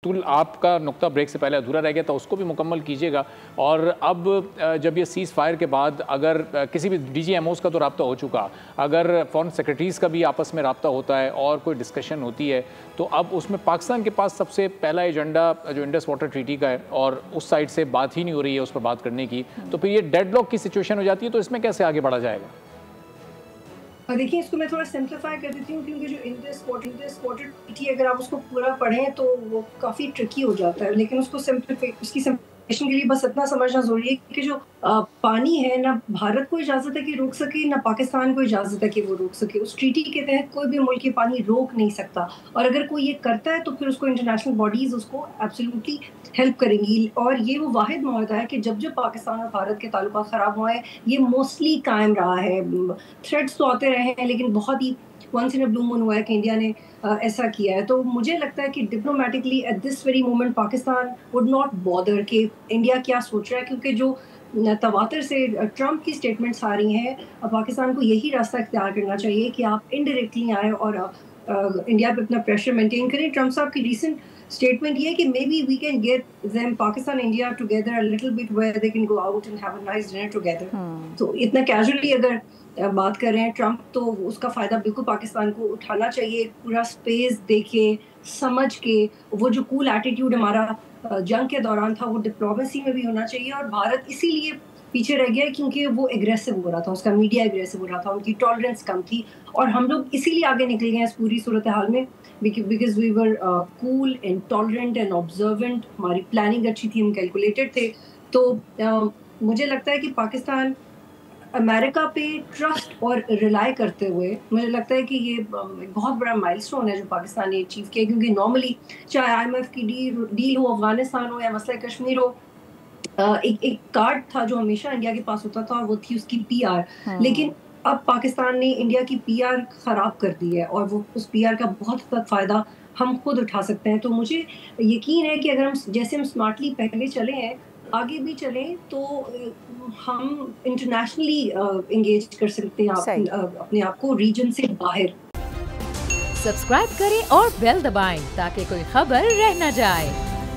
آپ کا نقطہ بریک سے پہلے ادھورا رہ گیا تھا، اس کو بھی مکمل کیجیے گا. اور اب جب یہ سیز فائر کے بعد اگر کسی بھی ڈی جی ایم اوز کا تو رابطہ ہو چکا، اگر فورن سیکرٹریز کا بھی آپس میں رابطہ ہوتا ہے اور کوئی ڈسکشن ہوتی ہے، تو اب اس میں پاکستان کے پاس سب سے پہلا ایجنڈا جو انڈس واٹر ٹریٹی کا ہے اور اس سائڈ سے بات ہی نہیں ہو رہی ہے اس پر بات کرنے کی، تو پھر یہ ڈیڈ لاک کی سچویشن ہو جاتی ہے. تو اس میں کیسے آگے بڑھا جائے گا؟ دیکھیں، اس کو میں تھوڑا سمپلیفائی کر دیتی ہوں، کیونکہ جو انڈس واٹر ٹریٹی اگر آپ اس کو پورا پڑھیں تو وہ کافی ٹرکی ہو جاتا ہے، لیکن اس کی سمپلیفیکیشن کے لیے بس اتنا سمجھنا ضروری ہے کہ جو پانی ہے، نہ بھارت کو اجازت ہے کہ روک سکے، نہ پاکستان کو اجازت ہے کہ وہ روک سکے. اس ٹریٹی کے تحت کوئی بھی ملک یہ پانی روک نہیں سکتا، اور اگر کوئی یہ کرتا ہے تو پھر اس کو انٹرنیشنل باڈیز اس کو ایبسلیوٹلی ہیلپ کریں گی. اور یہ وہ واحد معاہدہ ہے کہ جب پاکستان اور بھارت کے تعلقات خراب ہوئے ہیں، یہ موسٹلی قائم رہا ہے. تھریٹس تو آتے رہے ہیں، لیکن بہت ہی ونس ان اے بلو مون ہوا ہے کہ انڈیا نے ایسا کیا ہے. تو مجھے لگتا ہے کہ diplomatically at this very moment Pakistan would not bother کہ انڈیا کیا سوچ رہا ہے، کیونکہ جو تواتر سے ٹرمپ کی اسٹیٹمنٹس آ رہی ہیں، پاکستان کو یہی راستہ اختیار کرنا چاہیے کہ آپ انڈائریکٹلی آئیں اور انڈیا پہ اپنا پریشر مینٹین کریں. ٹرمپ صاحب کی ریسنٹ اسٹیٹمنٹ یہ ہے کہ maybe we can get them Pakistan India together a little bit where they can go out and have a nice dinner together. تو اتنا کیجولی اگر بات کر رہے ہیں ٹرمپ، تو اس کا فائدہ بالکل پاکستان کو اٹھانا چاہیے. پورا اسپیس دیکھے، سمجھ کے، وہ جو کول ایٹیٹیوڈ ہمارا جنگ کے دوران تھا وہ ڈپلومیسی میں بھی ہونا چاہیے. اور بھارت اسی لیے پیچھے رہ گیا کیونکہ وہ اگریسو ہو رہا تھا، اس کا میڈیا اگریسو ہو رہا تھا، ان کی ٹالرنس کم تھی، اور ہم لوگ اسی لیے آگے نکل گئے اس پوری صورتحال میں because we were cool and tolerant and observant. ہماری پلاننگ اچھی تھی، ہم کیلکولیٹڈ تھے. تو مجھے لگتا ہے کہ پاکستان امریکہ پہ ٹرسٹ اور ریلائی کرتے ہوئے، مجھے لگتا ہے کہ یہ بہت بڑا مائل سٹون ہے جو پاکستان نے اچیو کیا، کیونکہ نارملی چاہے آئی ایم ایف کی ڈیل ہو، افغانستان ہو یا مسئلہ کشمیر ہو، ایک کارڈ تھا جو ہمیشہ انڈیا کے پاس ہوتا تھا، اور وہ تھی اس کی پی آر. لیکن اب پاکستان نے انڈیا کی پی آر خراب کر دی ہے، اور وہ اس پی آر کا بہت حد تک فائدہ ہم خود اٹھا سکتے ہیں. تو مجھے یقین ہے کہ اگر ہم جیسے ہم اسمارٹلی پہلے چلے ہیں، آگے بھی چلیں، تو ہم انٹرنیشنلی انگیج کر سکتے ہیں اپنے آپ کو ریجن سے باہر. سبسکرائب کریں اور بیل دبائیں تاکہ کوئی خبر رہ نہ جائے.